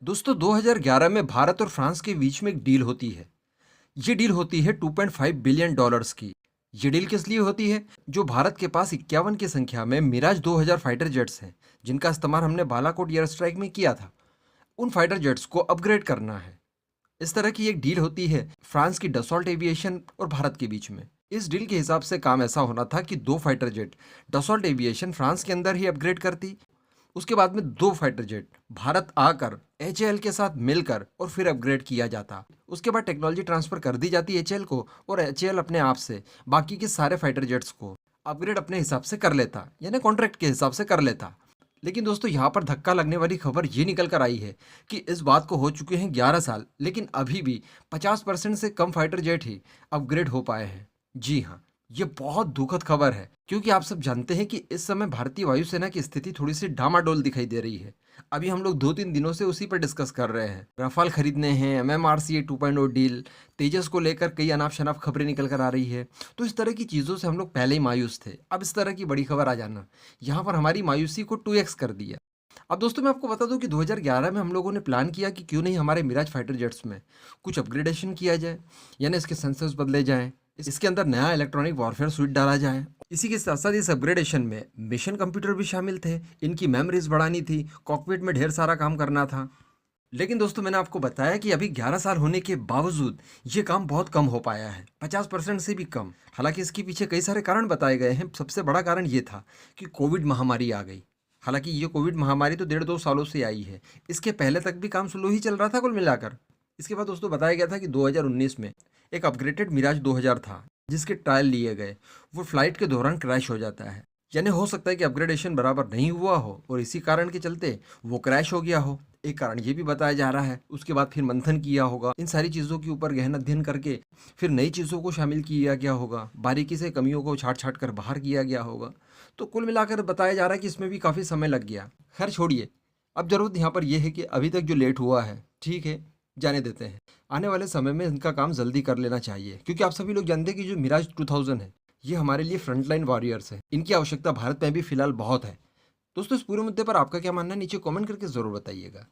दोस्तों 2011 में भारत और फ्रांस के बीच में एक डील होती है। ये डील होती है 2.5 बिलियन डॉलर्स की। ये डील किस लिए होती है? जो भारत के पास 51 की संख्या में मिराज 2000 फाइटर जेट्स हैं, जिनका इस्तेमाल हमने बालाकोट एयर स्ट्राइक में किया था, उन फाइटर जेट्स को अपग्रेड करना है। इस तरह की एक डील होती है फ्रांस की डसॉल्ट एविएशन और भारत के बीच में। इस डील के हिसाब से काम ऐसा होना था कि 2 fighter jet Dassault aviation France के अंदर ही अपग्रेड करती। उसके बाद में 2 फाइटर जेट भारत आकर एचएएल के साथ मिलकर और फिर अपग्रेड किया जाता। उसके बाद टेक्नोलॉजी ट्रांसफर कर दी जाती एचएएल को, और एचएएल अपने आप से बाकी के सारे फाइटर जेट्स को अपग्रेड अपने हिसाब से कर लेता, यानी कॉन्ट्रैक्ट के हिसाब से कर लेता। लेकिन दोस्तों यहाँ पर धक्का लगने वाली खबर ये निकल कर आई है कि इस बात को हो चुके हैं 11 साल, लेकिन अभी भी 50% से कम फाइटर जेट ही अपग्रेड हो पाए हैं। जी हाँ, ये बहुत दुखद खबर है, क्योंकि आप सब जानते हैं कि इस समय भारतीय वायुसेना की स्थिति थोड़ी सी डामाडोल दिखाई दे रही है। अभी हम लोग 2-3 दिनों से उसी पर डिस्कस कर रहे हैं। रफाल खरीदने हैं, एमएमआरसीए 2.0 डील, तेजस को लेकर कई अनाप शनाप खबरें निकल कर आ रही है। तो इस तरह की चीज़ों से हम लोग पहले ही मायूस थे। अब इस तरह की बड़ी खबर आ जाना यहाँ पर हमारी मायूसी को 2x कर दिया। अब दोस्तों मैं आपको बता दूं कि 2011 में हम लोगों ने प्लान किया कि क्यों नहीं हमारे मिराज फाइटर जेट्स में कुछ अपग्रेडेशन किया जाए, यानी इसके सेंसर्स बदले जाएं, इसके अंदर नया इलेक्ट्रॉनिक वॉरफेयर स्विच डाला जाए। इसी के साथ साथ इस अपग्रेडेशन में मिशन कंप्यूटर भी शामिल थे, इनकी मेमोरीज बढ़ानी थी, कॉकपिट में ढेर सारा काम करना था। लेकिन दोस्तों मैंने आपको बताया कि अभी 11 साल होने के बावजूद ये काम बहुत कम हो पाया है, 50% से भी कम। हालांकि इसके पीछे कई सारे कारण बताए गए हैं। सबसे बड़ा कारण ये था कि कोविड महामारी आ गई। हालांकि ये कोविड महामारी तो 1.5-2 सालों से आई है, इसके पहले तक भी काम स्लो ही चल रहा था कुल मिलाकर। इसके बाद दोस्तों बताया गया था कि 2019 में एक अपग्रेडेड मिराज 2000 था, जिसके ट्रायल लिए गए, वो फ्लाइट के दौरान क्रैश हो जाता है। यानी हो सकता है कि अपग्रेडेशन बराबर नहीं हुआ हो और इसी कारण के चलते वो क्रैश हो गया हो। एक कारण ये भी बताया जा रहा है। उसके बाद फिर मंथन किया होगा, इन सारी चीज़ों के ऊपर गहन अध्ययन करके फिर नई चीज़ों को शामिल किया गया होगा, बारीकी से कमियों को छाट छाट कर बाहर किया गया होगा। तो कुल मिलाकर बताया जा रहा है कि इसमें भी काफ़ी समय लग गया। खैर छोड़िए, अब ज़रूरत यहाँ पर यह है कि अभी तक जो लेट हुआ है, ठीक है, जाने देते हैं। आने वाले समय में इनका काम जल्दी कर लेना चाहिए, क्योंकि आप सभी लोग जानते हैं कि जो मिराज 2000 है, ये हमारे लिए फ्रंटलाइन वॉरियर्स है। इनकी आवश्यकता भारत में भी फिलहाल बहुत है। दोस्तों इस पूरे मुद्दे पर आपका क्या मानना है, नीचे कमेंट करके ज़रूर बताइएगा।